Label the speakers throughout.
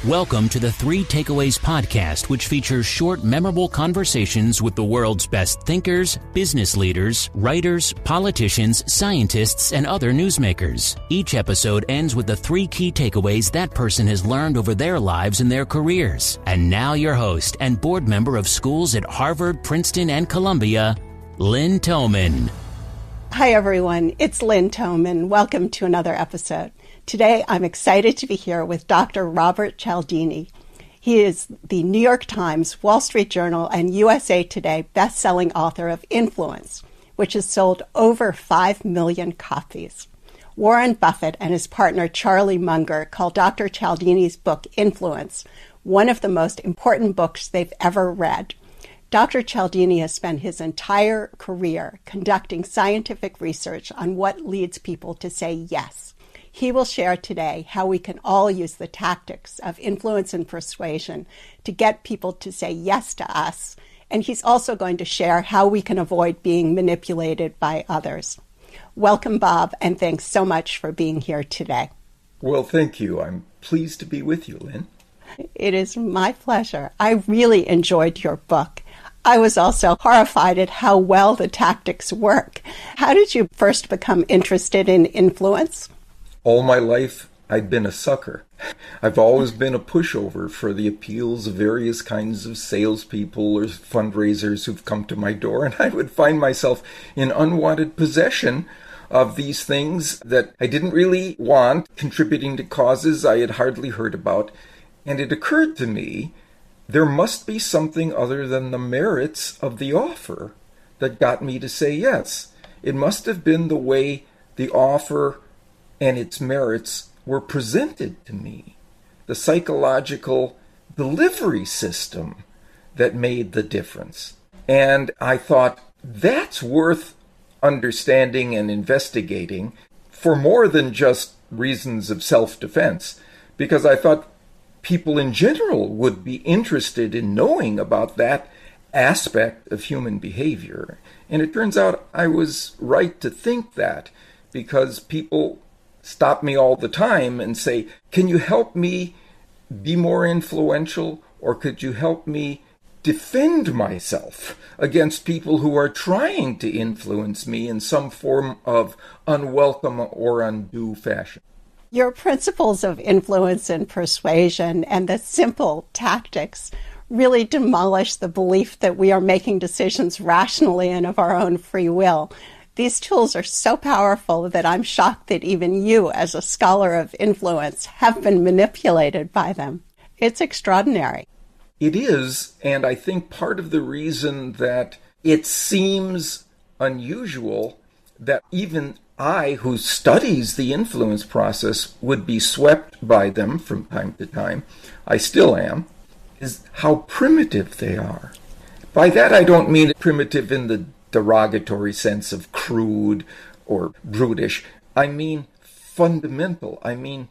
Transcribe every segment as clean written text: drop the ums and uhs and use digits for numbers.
Speaker 1: Welcome to the Three Takeaways podcast, which features short, memorable conversations with the world's best thinkers, business leaders, writers, politicians, scientists, and other newsmakers. Each episode ends with the three key takeaways that person has learned over their lives and their careers. And now your host and board member of schools at Harvard, Princeton, and Columbia, Lynn Toman.
Speaker 2: Hi, everyone. It's Lynn Toman. Welcome to another episode. Today, I'm excited to be here with Dr. Robert Cialdini. He is the New York Times, Wall Street Journal, and USA Today best-selling author of Influence, which has sold over 5 million copies. Warren Buffett and his partner Charlie Munger call Dr. Cialdini's book Influence one of the most important books they've ever read. Dr. Cialdini has spent his entire career conducting scientific research on what leads people to say yes. He will share today how we can all use the tactics of influence and persuasion to get people to say yes to us. And he's also going to share how we can avoid being manipulated by others. Welcome, Bob, and thanks so much for being here today.
Speaker 3: Well, thank you. I'm pleased to be with you, Lynn.
Speaker 2: It is my pleasure. I really enjoyed your book. I was also horrified at how well the tactics work. How did you first become interested in influence?
Speaker 3: All my life, I'd been a sucker. I've always been a pushover for the appeals of various kinds of salespeople or fundraisers who've come to my door, and I would find myself in unwanted possession of these things that I didn't really want, contributing to causes I had hardly heard about. And it occurred to me there must be something other than the merits of the offer that got me to say yes. It must have been the way the offer and its merits were presented to me, the psychological delivery system that made the difference. And I thought, that's worth understanding and investigating for more than just reasons of self-defense, because I thought people in general would be interested in knowing about that aspect of human behavior. And it turns out I was right to think that, because people stop me all the time and say, can you help me be more influential, or could you help me defend myself against people who are trying to influence me in some form of unwelcome or undue fashion?
Speaker 2: Your principles of influence and persuasion and the simple tactics really demolish the belief that we are making decisions rationally and of our own free will. These tools are so powerful that I'm shocked that even you, as a scholar of influence, have been manipulated by them. It's extraordinary.
Speaker 3: It is, and I think part of the reason that it seems unusual that even I, who studies the influence process, would be swept by them from time to time, I still am, is how primitive they are. By that I don't mean primitive in the derogatory sense of crude or brutish. I mean fundamental. I mean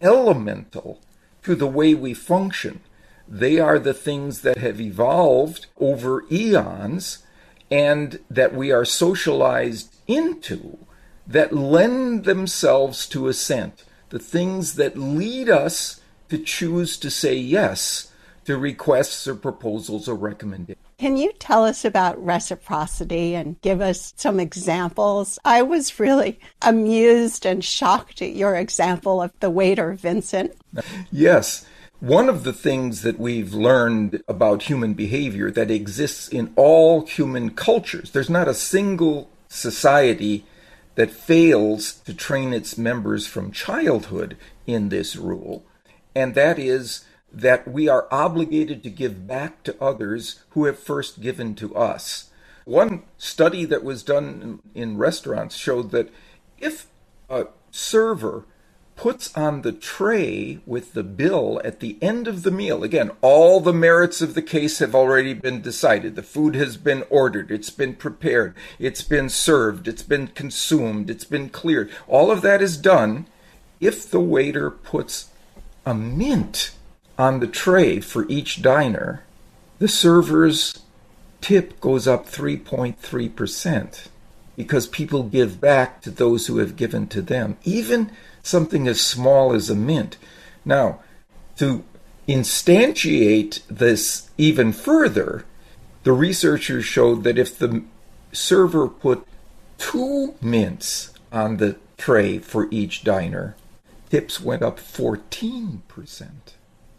Speaker 3: elemental to the way we function. They are the things that have evolved over eons and that we are socialized into, that lend themselves to assent. The things that lead us to choose to say yes to requests or proposals or recommendations.
Speaker 2: Can you tell us about reciprocity and give us some examples? I was really amused and shocked at your example of the waiter, Vincent.
Speaker 3: Yes. One of the things that we've learned about human behavior that exists in all human cultures, there's not a single society that fails to train its members from childhood in this rule, and that is that we are obligated to give back to others who have first given to us. One study that was done in restaurants showed that if a server puts on the tray with the bill at the end of the meal, again, all the merits of the case have already been decided. The food has been ordered, it's been prepared, it's been served, it's been consumed, it's been cleared. All of that is done. If the waiter puts a mint on the tray for each diner, the server's tip goes up 3.3% because people give back to those who have given to them, even something as small as a mint. Now, to instantiate this even further, the researchers showed that if the server put 2 mints on the tray for each diner, tips went up 14%.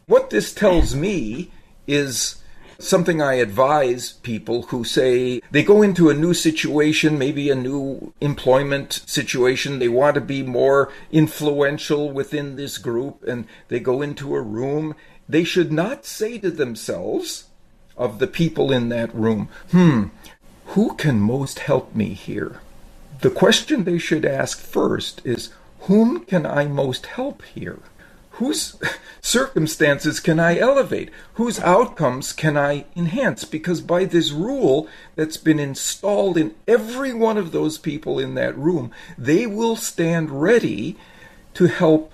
Speaker 3: What this tells me is something I advise people who say they go into a new situation, maybe a new employment situation. They want to be more influential within this group, and they go into a room. They should not say to themselves, of the people in that room, who can most help me here? The question they should ask first is, whom can I most help here? Whose circumstances can I elevate? Whose outcomes can I enhance? Because by this rule that's been installed in every one of those people in that room, they will stand ready to help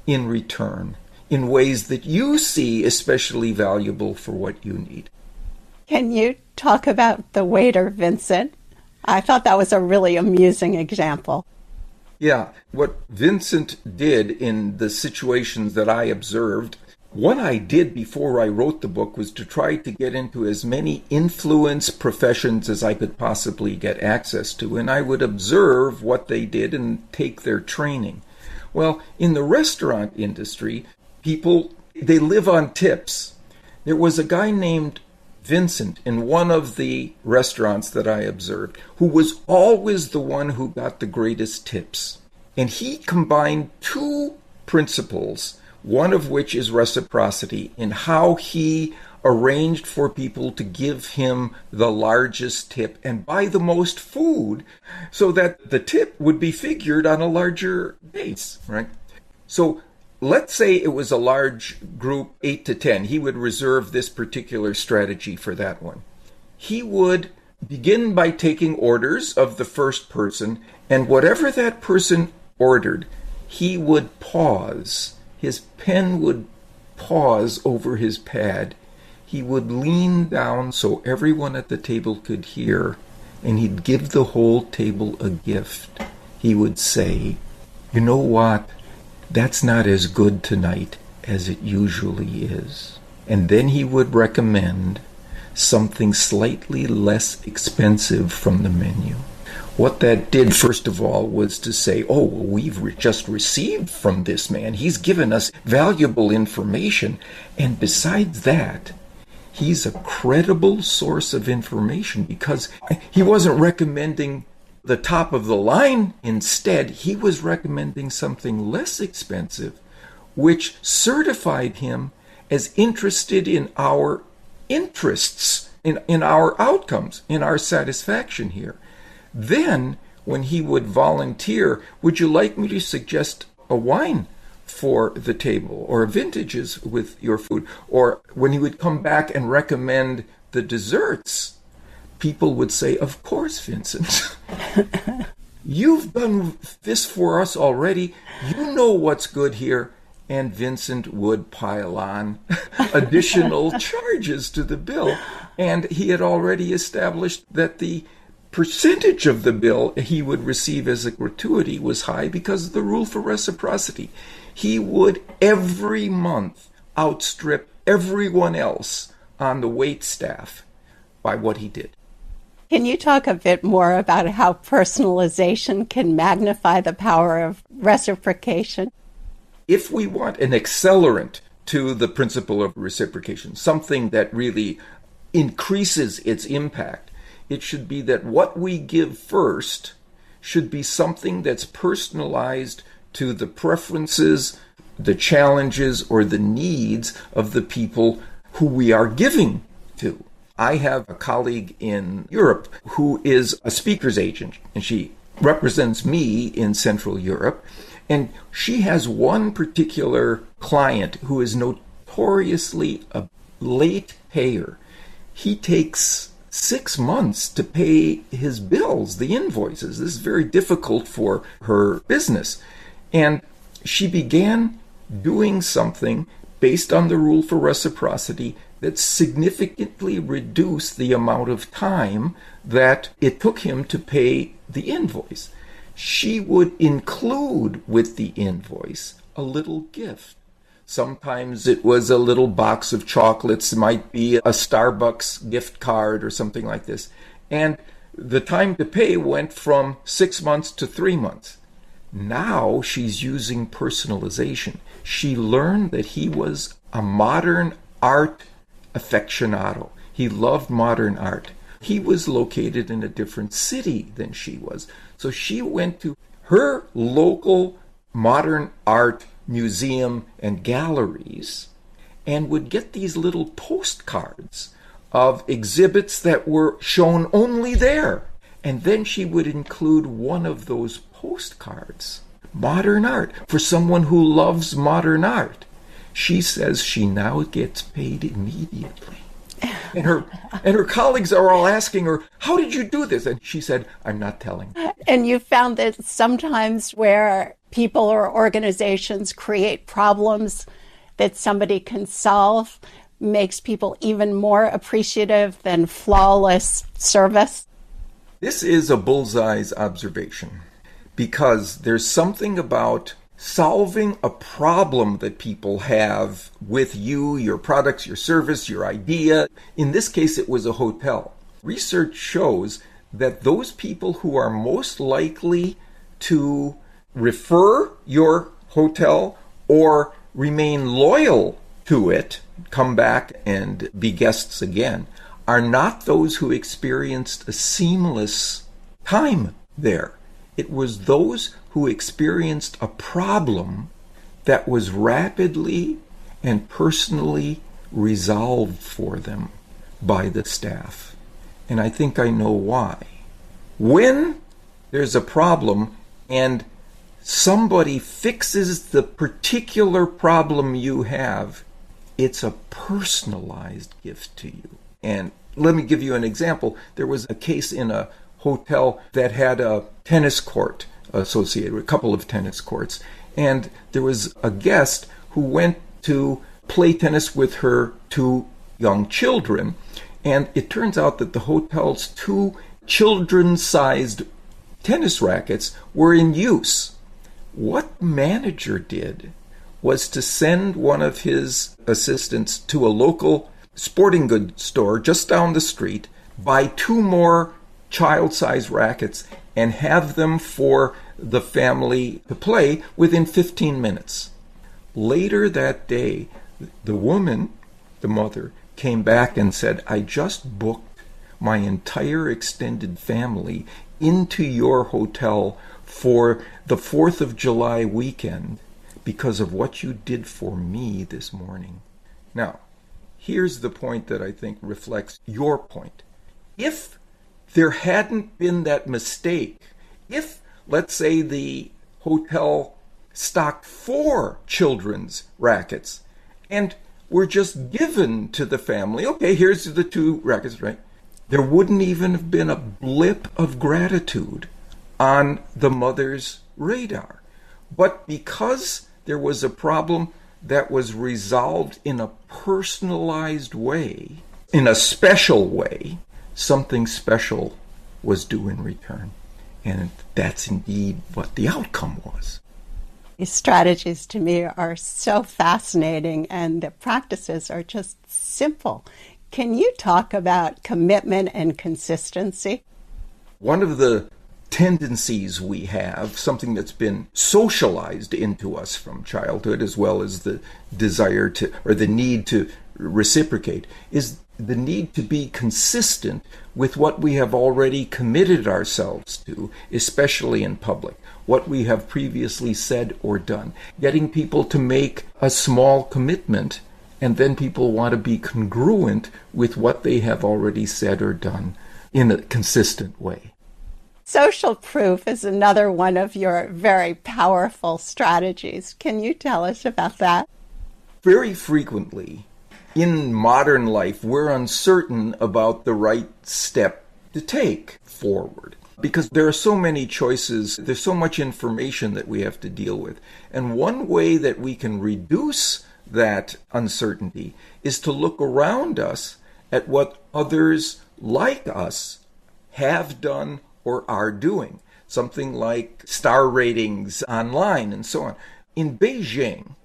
Speaker 3: in return in ways that you see especially valuable for what you need.
Speaker 2: Can you talk about the waiter, Vincent? I thought that was a really amusing example.
Speaker 3: Yeah, what Vincent did in the situations that I observed, what I did before I wrote the book was to try to get into as many influence professions as I could possibly get access to, and I would observe what they did and take their training. Well, in the restaurant industry, people, they live on tips. There was a guy named Vincent in one of the restaurants that I observed, who was always the one who got the greatest tips. And he combined 2 principles, one of which is reciprocity, in how he arranged for people to give him the largest tip and buy the most food so that the tip would be figured on a larger base, right? So let's say it was a large group, 8 to 10. He would reserve this particular strategy for that one. He would begin by taking orders of the first person, and whatever that person ordered, he would pause. His pen would pause over his pad. He would lean down so everyone at the table could hear, and he'd give the whole table a gift. He would say, "You know what? That's not as good tonight as it usually is." And then he would recommend something slightly less expensive from the menu. What that did, first of all, was to say, oh, well, we've just received from this man. He's given us valuable information. And besides that, he's a credible source of information because he wasn't recommending the top of the line. Instead, he was recommending something less expensive, which certified him as interested in our interests, in our outcomes, in our satisfaction here. Then, when he would volunteer, would you like me to suggest a wine for the table or vintages with your food? Or when he would come back and recommend the desserts, people would say, of course, Vincent. You've done this for us already. You know what's good here. And Vincent would pile on additional charges to the bill. And he had already established that the percentage of the bill he would receive as a gratuity was high because of the rule for reciprocity. He would every month outstrip everyone else on the wait staff by what he did.
Speaker 2: Can you talk a bit more about how personalization can magnify the power of reciprocation?
Speaker 3: If we want an accelerant to the principle of reciprocation, something that really increases its impact, it should be that what we give first should be something that's personalized to the preferences, the challenges, or the needs of the people who we are giving to. I have a colleague in Europe who is a speaker's agent, and she represents me in Central Europe. And she has one particular client who is notoriously a late payer. He takes 6 months to pay his bills, the invoices. This is very difficult for her business. And she began doing something based on the rule for reciprocity that significantly reduced the amount of time that it took him to pay the invoice. She would include with the invoice a little gift, Sometimes it was a little box of chocolates. It might be a Starbucks gift card or something like this. And the time to pay went from 6 months to 3 months. Now she's using personalization. She learned that he was a modern art aficionado. He loved modern art. He was located in a different city than she was. So she went to her local modern art museum and galleries and would get these little postcards of exhibits that were shown only there. And then she would include one of those postcards, modern art, for someone who loves modern art. She says she now gets paid immediately. And her colleagues are all asking her, how did you do this? And she said, I'm not telling.
Speaker 2: And you found that sometimes where people or organizations create problems that somebody can solve makes people even more appreciative than flawless service?
Speaker 3: This is a bullseye's observation, because there's something about solving a problem that people have with you, your products, your service, your idea. In this case, it was a hotel. Research shows that those people who are most likely to refer your hotel or remain loyal to it, come back and be guests again, are not those who experienced a seamless time there. It was those who experienced a problem that was rapidly and personally resolved for them by the staff. And I think I know why. When there's a problem and somebody fixes the particular problem you have, it's a personalized gift to you. And let me give you an example. There was a case in a hotel that had a tennis court associated with a couple of tennis courts. And there was a guest who went to play tennis with her 2 young children. And it turns out that the hotel's 2 children-sized tennis rackets were in use. What the manager did was to send one of his assistants to a local sporting goods store just down the street, buy 2 more child-sized rackets, and have them for the family to play within 15 minutes. Later that day, the woman, the mother, came back and said, I just booked my entire extended family into your hotel for the 4th of July weekend because of what you did for me this morning. Now, here's the point that I think reflects your point. If there hadn't been that mistake, if, let's say, the hotel stocked 4 children's rackets and were just given to the family, okay, here's the 2 rackets, right? There wouldn't even have been a blip of gratitude on the mother's radar. But because there was a problem that was resolved in a personalized way, in a special way, something special was due in return. And that's indeed what the outcome was.
Speaker 2: These strategies to me are so fascinating, and the practices are just simple. Can you talk about commitment and consistency?
Speaker 3: One of the tendencies we have, something that's been socialized into us from childhood, as well as the desire to, or the need to reciprocate, is the need to be consistent with what we have already committed ourselves to, especially in public, what we have previously said or done. Getting people to make a small commitment, and then people want to be congruent with what they have already said or done in a consistent way.
Speaker 2: Social proof is another one of your very powerful strategies. Can you tell us about that?
Speaker 3: Very frequently, in modern life, we're uncertain about the right step to take forward because there are so many choices, there's so much information that we have to deal with. And one way that we can reduce that uncertainty is to look around us at what others like us have done or are doing. Something like star ratings online and so on. In Beijing,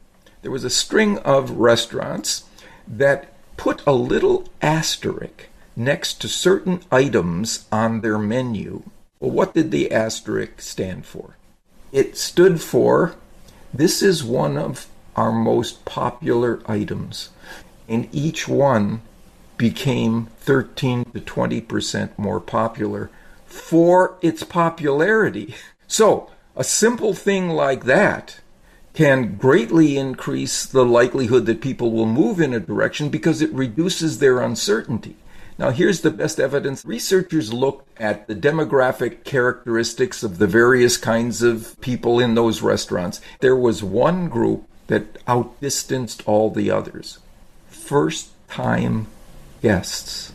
Speaker 3: there was a string of restaurants that put a little asterisk next to certain items on their menu. Well, what did the asterisk stand for? It stood for, this is one of our most popular items. And each one became 13 to 20% more popular for its popularity. So, a simple thing like that can greatly increase the likelihood that people will move in a direction because it reduces their uncertainty. Now, here's the best evidence. Researchers looked at the demographic characteristics of the various kinds of people in those restaurants. There was one group that outdistanced all the others. First-time guests.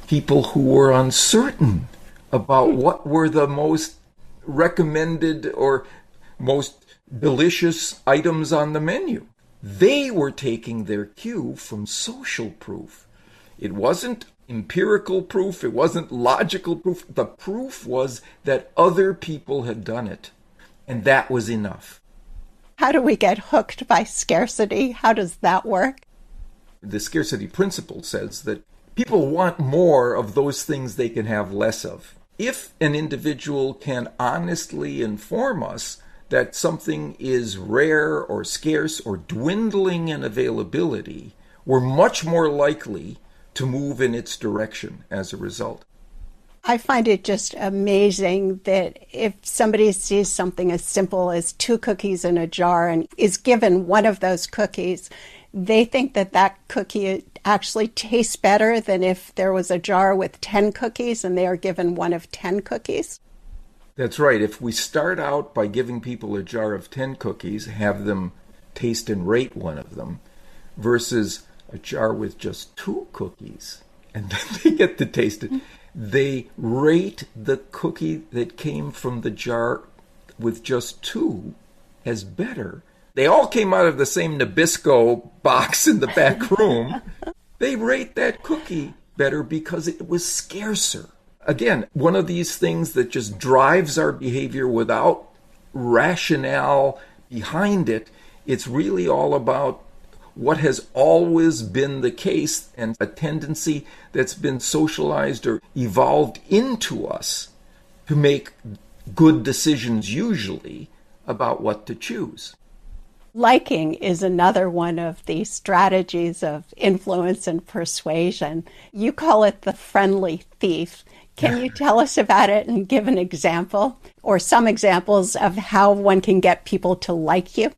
Speaker 3: People who were uncertain about what were the most recommended or most delicious items on the menu. They were taking their cue from social proof. It wasn't empirical proof, it wasn't logical proof. The proof was that other people had done it, and that was enough.
Speaker 2: How do we get hooked by scarcity? How does that work?
Speaker 3: The scarcity principle says that people want more of those things they can have less of. If an individual can honestly inform us that something is rare or scarce or dwindling in availability, we're much more likely to move in its direction as a result.
Speaker 2: I find it just amazing that if somebody sees something as simple as 2 cookies in a jar and is given one of those cookies, they think that that cookie actually tastes better than if there was a jar with 10 cookies and they are given one of 10 cookies.
Speaker 3: That's right. If we start out by giving people a jar of 10 cookies, have them taste and rate one of them, versus a jar with just 2 cookies, and then they get to taste it, they rate the cookie that came from the jar with just 2 as better. They all came out of the same Nabisco box in the back room. They rate that cookie better because it was scarcer. Again, one of these things that just drives our behavior without rationale behind it. It's really all about what has always been the case and a tendency that's been socialized or evolved into us to make good decisions usually about what to choose.
Speaker 2: Liking is another one of the strategies of influence and persuasion. You call it the friendly thief. Can you tell us about it and give an example or some examples of how one can get people to like you?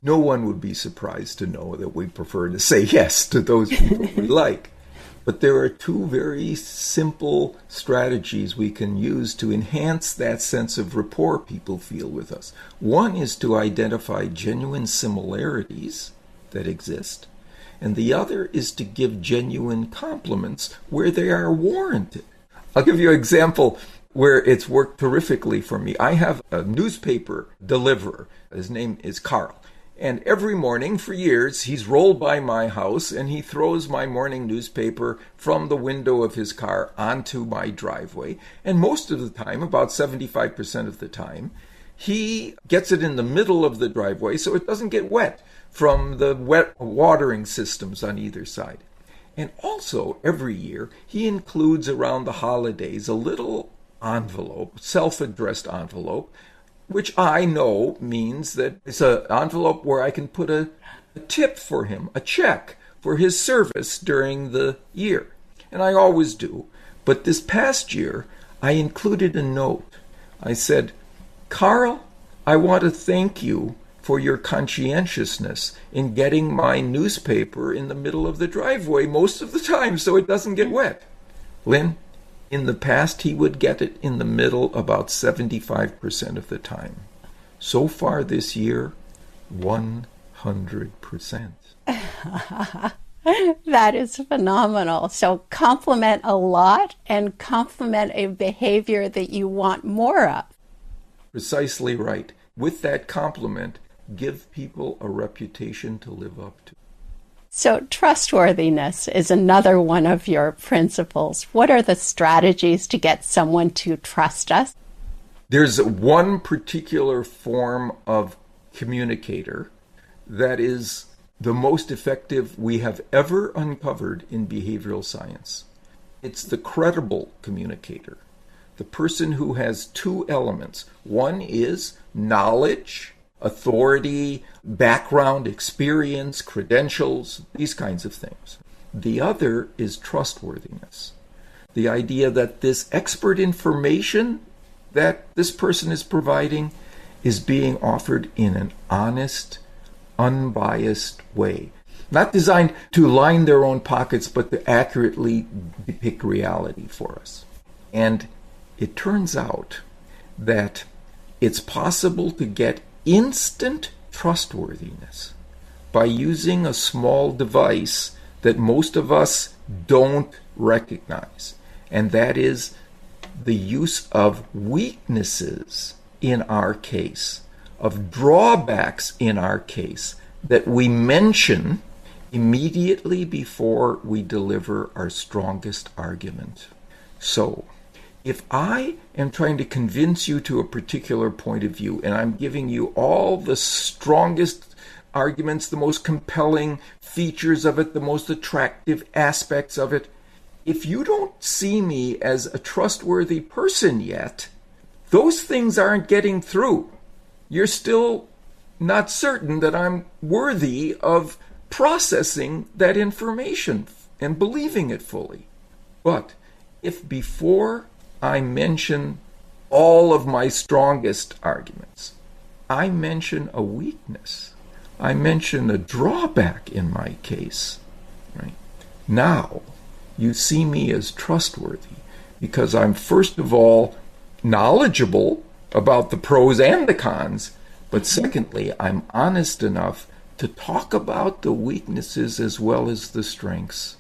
Speaker 3: No one would be surprised to know that we prefer to say yes to those people we like. But there are 2 very simple strategies we can use to enhance that sense of rapport people feel with us. One is to identify genuine similarities that exist, and the other is to give genuine compliments where they are warranted. I'll give you an example where it's worked terrifically for me. I have a newspaper deliverer. His name is Carl. And every morning for years, he's rolled by my house and he throws my morning newspaper from the window of his car onto my driveway. And most of the time, about 75% of the time, he gets it in the middle of the driveway so it doesn't get wet from the wet watering systems on either side. And also, every year, he includes around the holidays a little envelope, self-addressed envelope, which I know means that it's an envelope where I can put a tip for him, a check for his service during the year. And I always do. But this past year, I included a note. I said, Carl, I want to thank you for your conscientiousness in getting my newspaper in the middle of the driveway most of the time so it doesn't get wet. Lynn, in the past, he would get it in the middle about 75% of the time. So far this year, 100%.
Speaker 2: That is phenomenal. So compliment a lot and compliment a behavior that you want more of.
Speaker 3: Precisely right. With that compliment, give people a reputation to live up to.
Speaker 2: So trustworthiness is another one of your principles. What are the strategies to get someone to trust us?
Speaker 3: There's one particular form of communicator that is the most effective we have ever uncovered in behavioral science. It's the credible communicator, the person who has two elements. One is knowledge, authority, background, experience, credentials, these kinds of things. The other is trustworthiness. The idea that this expert information that this person is providing is being offered in an honest, unbiased way. Not designed to line their own pockets, but to accurately depict reality for us. And it turns out that it's possible to get instant trustworthiness by using a small device that most of us don't recognize. And that is the use of weaknesses in our case, of drawbacks in our case, that we mention immediately before we deliver our strongest argument. So, if I am trying to convince you to a particular point of view, and I'm giving you all the strongest arguments, the most compelling features of it, the most attractive aspects of it, if you don't see me as a trustworthy person yet, those things aren't getting through. You're still not certain that I'm worthy of processing that information and believing it fully. But if before I mention all of my strongest arguments, I mention a weakness, I mention a drawback in my case, right? Now, you see me as trustworthy because I'm first of all knowledgeable about the pros and the cons, but secondly, I'm honest enough to talk about the weaknesses as well as the strengths.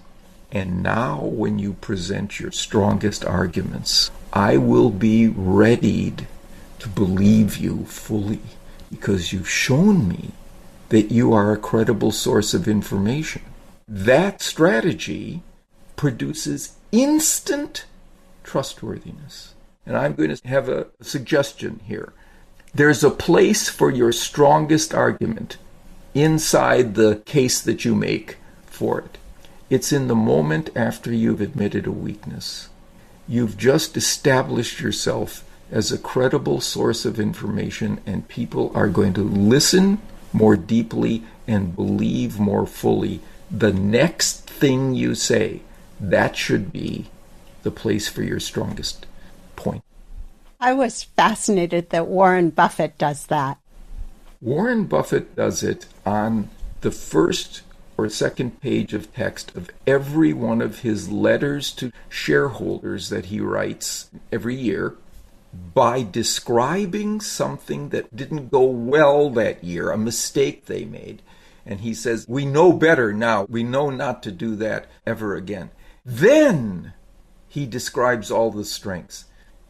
Speaker 3: And now when you present your strongest arguments, I will be readied to believe you fully because you've shown me that you are a credible source of information. That strategy produces instant trustworthiness. And I'm going to have a suggestion here. There's a place for your strongest argument inside the case that you make for it. It's in the moment after you've admitted a weakness. You've just established yourself as a credible source of information, and people are going to listen more deeply and believe more fully the next thing you say. That should be the place for your strongest point.
Speaker 2: I was fascinated that Warren Buffett does that.
Speaker 3: Warren Buffett does it on the first or second page of text of every one of his letters to shareholders that he writes every year by describing something that didn't go well that year, a mistake they made. And he says, we know better now. We know not to do that ever again. Then he describes all the strengths.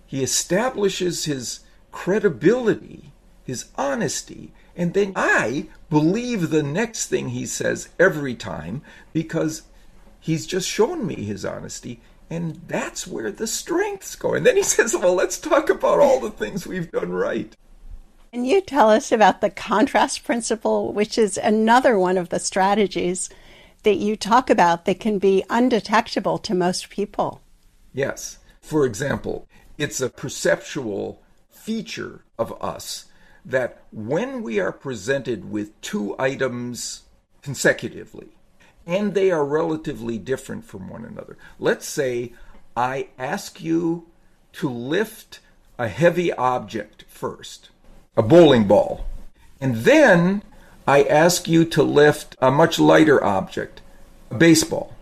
Speaker 3: He establishes his credibility, his honesty, and then I believe the next thing he says every time because he's just shown me his honesty, and that's where the strengths go. And then he says, well, let's talk about all the things we've done right.
Speaker 2: Can you tell us about the contrast principle, which is another one of the strategies that you talk about that can be undetectable to most people?
Speaker 3: Yes. For example, it's a perceptual feature of us that when we are presented with two items consecutively, and they are relatively different from one another. Let's say I ask you to lift a heavy object first, a bowling ball, and then I ask you to lift a much lighter object, a baseball.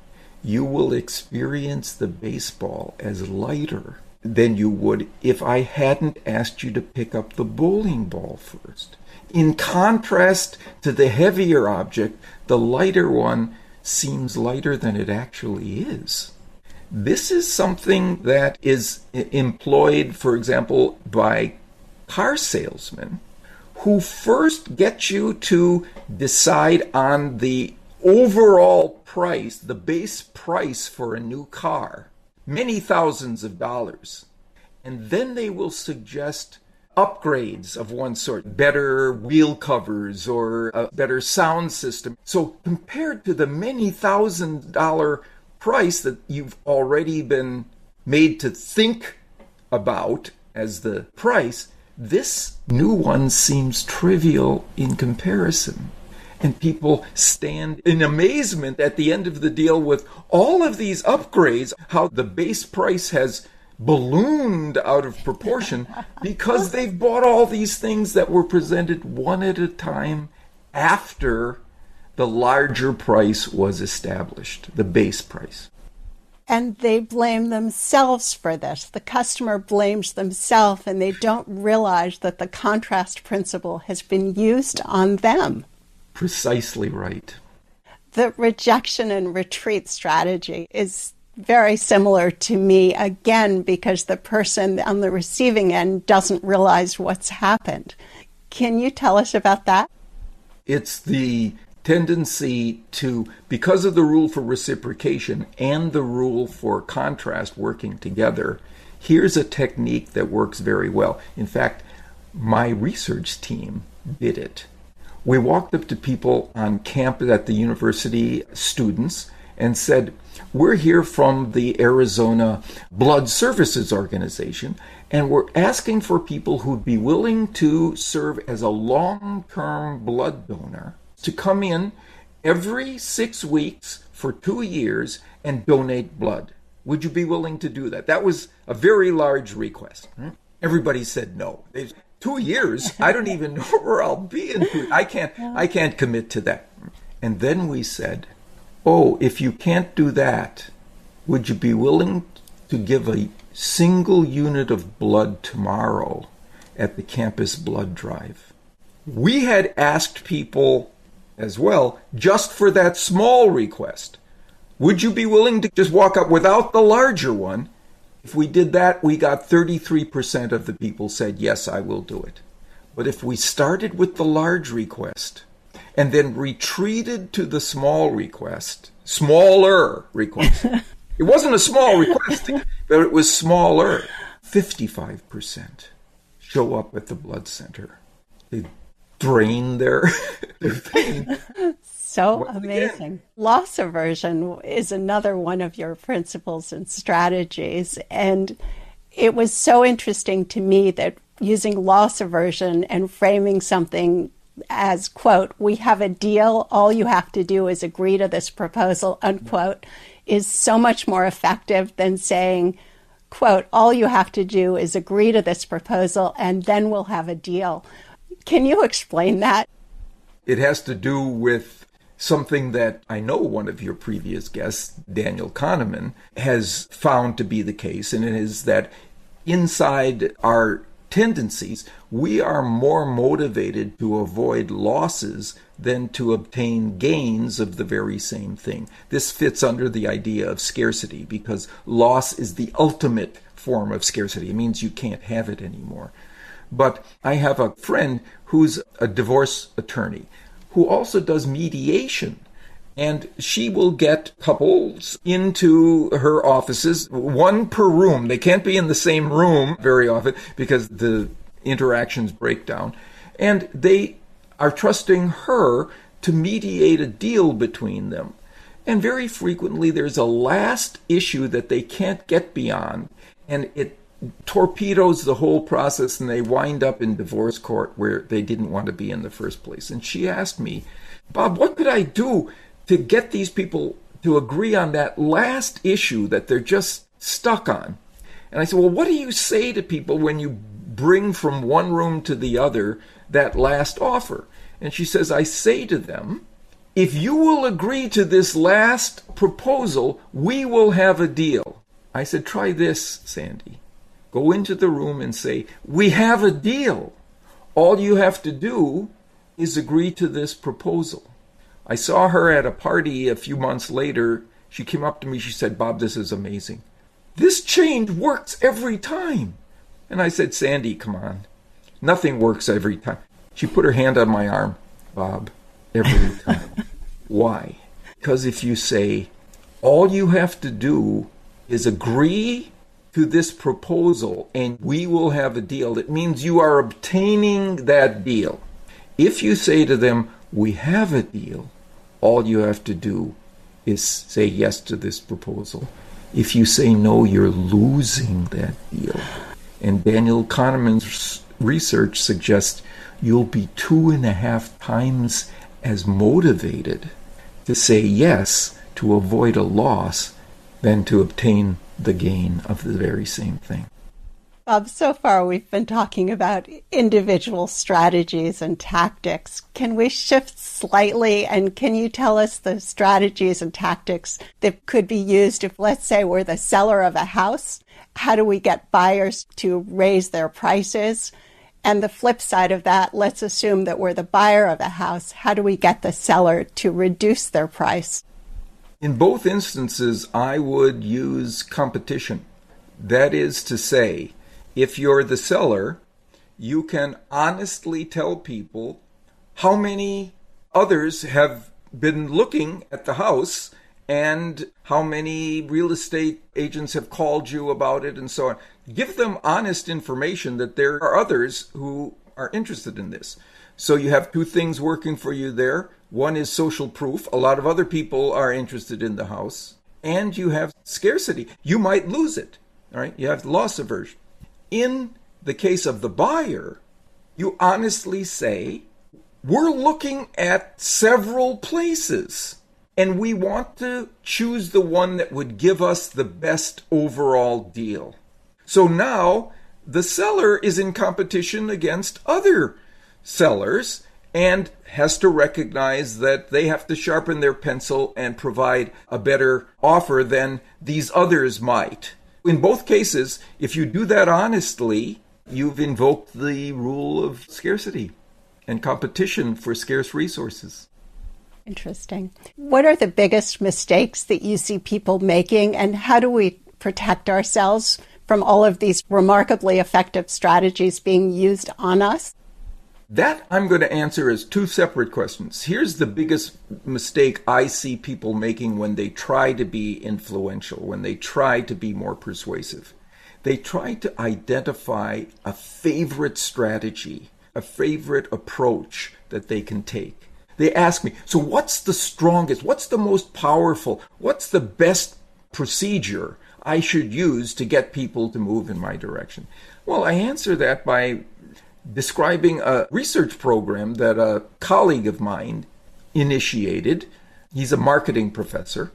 Speaker 3: You will experience the baseball as lighter than you would if I hadn't asked you to pick up the bowling ball first. In contrast to the heavier object, the lighter one seems lighter than it actually is. This is something that is employed, for example, by car salesmen who first get you to decide on the overall price, the base price for a new car, many thousands of dollars. And then they will suggest upgrades of one sort, better wheel covers or a better sound system. So compared to the many $1,000 price that you've already been made to think about as the price, this new one seems trivial in comparison. And people stand in amazement at the end of the deal with all of these upgrades, how the base price has ballooned out of proportion because they've bought all these things that were presented one at a time after the larger price was established, the base price.
Speaker 2: And they blame themselves for this. The customer blames themselves, and they don't realize that the contrast principle has been used on them.
Speaker 3: Precisely right.
Speaker 2: The rejection and retreat strategy is very similar to me, again, because the person on the receiving end doesn't realize what's happened. Can you tell us about that?
Speaker 3: It's the tendency to, because of the rule for reciprocation and the rule for contrast working together, here's a technique that works very well. In fact, my research team did it. We walked up to people on campus at the university, students, and said, we're here from the Arizona Blood Services Organization, and we're asking for people who'd be willing to serve as a long-term blood donor to come in every 6 weeks for 2 years and donate blood. Would you be willing to do that? That was a very large request. Everybody said no. 2 years? I don't even know where I'll be in 2 years. I can't commit to that. And then we said, oh, if you can't do that, would you be willing to give a single unit of blood tomorrow at the campus blood drive? We had asked people as well, just for that small request. Would you be willing to just walk up without the larger one? If we did that, we got 33% of the people said, yes, I will do it. But if we started with the large request and then retreated to the smaller request, it wasn't a small request, but it was smaller, 55% show up at the blood center. They drain their pain.
Speaker 2: So amazing. Loss aversion is another one of your principles and strategies. And it was so interesting to me that using loss aversion and framing something as, quote, we have a deal, all you have to do is agree to this proposal, unquote, is so much more effective than saying, quote, all you have to do is agree to this proposal and then we'll have a deal. Can you explain that?
Speaker 3: It has to do with something that I know one of your previous guests, Daniel Kahneman, has found to be the case, and it is that inside our tendencies, we are more motivated to avoid losses than to obtain gains of the very same thing. This fits under the idea of scarcity because loss is the ultimate form of scarcity. It means you can't have it anymore. But I have a friend who's a divorce attorney who also does mediation. And she will get couples into her offices, one per room. They can't be in the same room very often because the interactions break down. And they are trusting her to mediate a deal between them. And very frequently there's a last issue that they can't get beyond. And it torpedoes the whole process and they wind up in divorce court where they didn't want to be in the first place. And she asked me, Bob, what could I do to get these people to agree on that last issue that they're just stuck on? And I said, well, what do you say to people when you bring from one room to the other that last offer? And she says, I say to them, if you will agree to this last proposal, we will have a deal. I said, try this, Sandy. Go into the room and say, we have a deal. All you have to do is agree to this proposal. I saw her at a party a few months later. She came up to me. She said, Bob, this is amazing. This change works every time. And I said, Sandy, come on. Nothing works every time. She put her hand on my arm. Bob, every time. Why? Because if you say, all you have to do is agree to this proposal and we will have a deal, it means you are obtaining that deal. If you say to them, we have a deal, all you have to do is say yes to this proposal. If you say no, you're losing that deal. And Daniel Kahneman's research suggests you'll be 2.5 times as motivated to say yes to avoid a loss than to obtain the gain of the very same thing.
Speaker 2: Bob, so far we've been talking about individual strategies and tactics. Can we shift slightly, and can you tell us the strategies and tactics that could be used if, let's say, we're the seller of a house? How do we get buyers to raise their prices? And the flip side of that, let's assume that we're the buyer of a house. How do we get the seller to reduce their price?
Speaker 3: In both instances, I would use competition. That is to say, if you're the seller, you can honestly tell people how many others have been looking at the house and how many real estate agents have called you about it and so on. Give them honest information that there are others who are interested in this. So you have two things working for you there. One is social proof. A lot of other people are interested in the house. And you have scarcity. You might lose it. All right? You have loss aversion. In the case of the buyer, you honestly say, we're looking at several places, and we want to choose the one that would give us the best overall deal. So now the seller is in competition against other sellers and has to recognize that they have to sharpen their pencil and provide a better offer than these others might. In both cases, if you do that honestly, you've invoked the rule of scarcity and competition for scarce resources.
Speaker 2: Interesting. What are the biggest mistakes that you see people making, and how do we protect ourselves from all of these remarkably effective strategies being used on us?
Speaker 3: That I'm going to answer as two separate questions. Here's the biggest mistake I see people making when they try to be influential, when they try to be more persuasive. They try to identify a favorite strategy, a favorite approach that they can take. They ask me, so what's the strongest, what's the most powerful, what's the best procedure I should use to get people to move in my direction? Well, I answer that by describing a research program that a colleague of mine initiated. He's a marketing professor,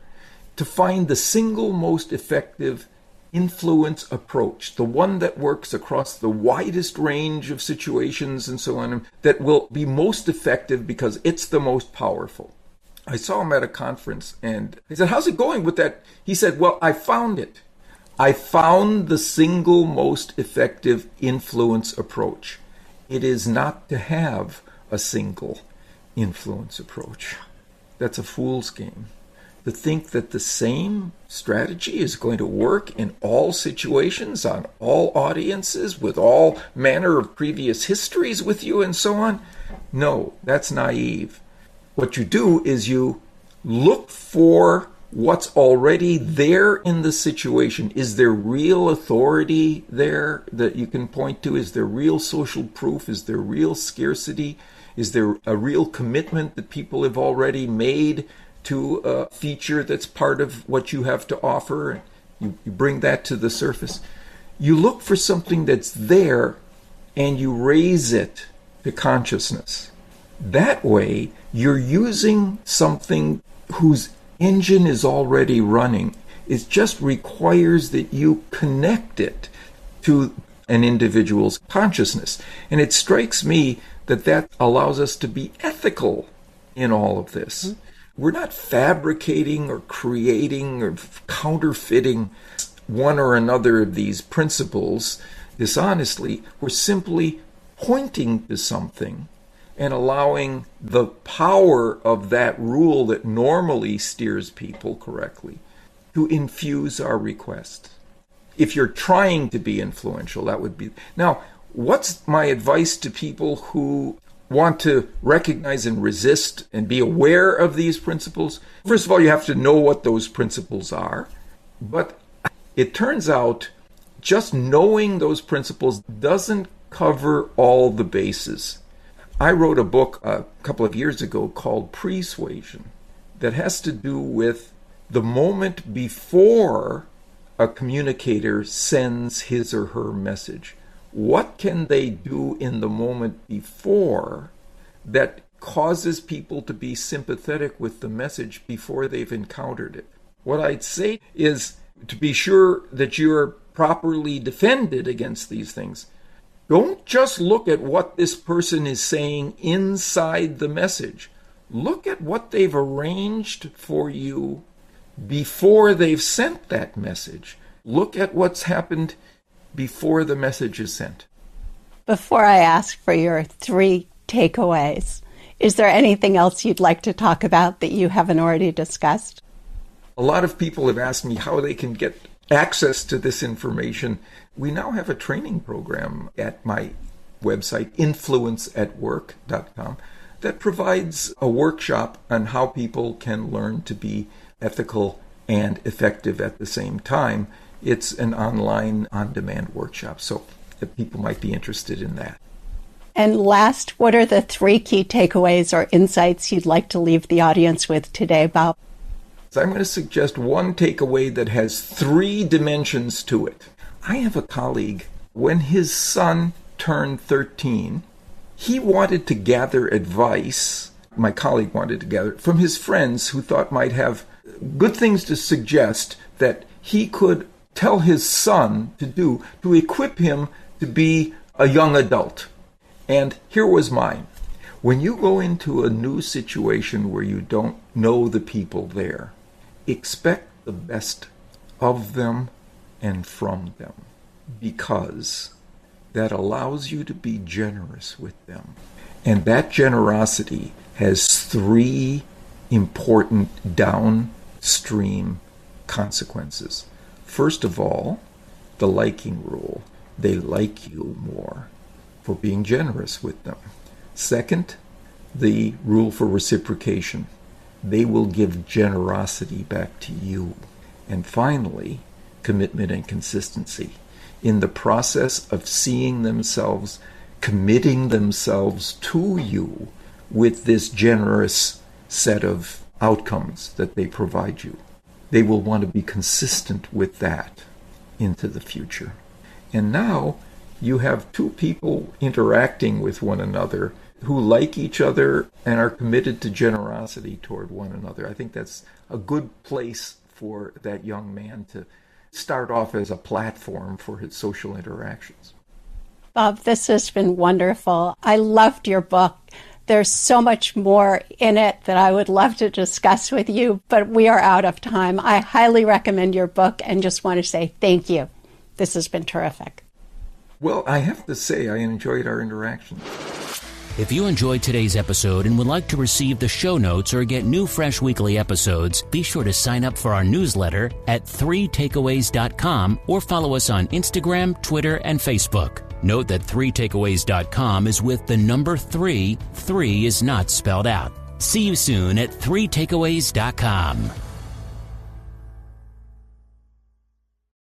Speaker 3: to find the single most effective influence approach, the one that works across the widest range of situations and so on, that will be most effective because it's the most powerful. I saw him at a conference and I said, how's it going with that? He said, well, I found it. I found the single most effective influence approach. It is not to have a single influence approach. That's a fool's game. To think that the same strategy is going to work in all situations, on all audiences, with all manner of previous histories with you and so on. No, that's naive. What you do is you look for what's already there in the situation. Is there real authority there that you can point to? Is there real social proof? Is there real scarcity? Is there a real commitment that people have already made to a feature that's part of what you have to offer? You bring that to the surface. You look for something that's there and you raise it to consciousness. That way, you're using something whose engine is already running. It just requires that you connect it to an individual's consciousness. And it strikes me that that allows us to be ethical in all of this. We're not fabricating or creating or counterfeiting one or another of these principles dishonestly. We're simply pointing to something and allowing the power of that rule that normally steers people correctly to infuse our request. If you're trying to be influential, that would be... Now, what's my advice to people who want to recognize and resist and be aware of these principles? First of all, you have to know what those principles are. But it turns out just knowing those principles doesn't cover all the bases. I wrote a book a couple of years ago called Persuasion that has to do with the moment before a communicator sends his or her message. What can they do in the moment before that causes people to be sympathetic with the message before they've encountered it? What I'd say is to be sure that you're properly defended against these things. Don't just look at what this person is saying inside the message. Look at what they've arranged for you before they've sent that message. Look at what's happened before the message is sent.
Speaker 2: Before I ask for your 3 takeaways, is there anything else you'd like to talk about that you haven't already discussed?
Speaker 3: A lot of people have asked me how they can get access to this information. We now have a training program at my website, influenceatwork.com, that provides a workshop on how people can learn to be ethical and effective at the same time. It's an online, on-demand workshop, so that people might be interested in that.
Speaker 2: And last, what are the 3 key takeaways or insights you'd like to leave the audience with today, Bob?
Speaker 3: So I'm going to suggest one takeaway that has 3 dimensions to it. I have a colleague, when his son turned 13, he wanted to gather advice, my colleague wanted to gather, from his friends who thought might have good things to suggest that he could tell his son to do to equip him to be a young adult. And here was mine. When you go into a new situation where you don't know the people there, expect the best of them and from them, because that allows you to be generous with them. And that generosity has 3 important downstream consequences. First of all, the liking rule. They like you more for being generous with them. Second, the rule for reciprocation. They will give generosity back to you. And finally, commitment and consistency. In the process of seeing themselves, committing themselves to you with this generous set of outcomes that they provide you, they will want to be consistent with that into the future. And now you have 2 people interacting with one another who like each other and are committed to generosity toward one another. I think that's a good place for that young man to start off as a platform for his social interactions.
Speaker 2: Bob, this has been wonderful. I loved your book. There's so much more in it that I would love to discuss with you, but we are out of time. I highly recommend your book and just want to say thank you. This has been terrific.
Speaker 3: Well, I have to say I enjoyed our interaction.
Speaker 1: If you enjoyed today's episode and would like to receive the show notes or get new fresh weekly episodes, be sure to sign up for our newsletter at 3takeaways.com or follow us on Instagram, Twitter, and Facebook. Note that 3takeaways.com is with the number 3. 3 is not spelled out. See you soon at 3takeaways.com.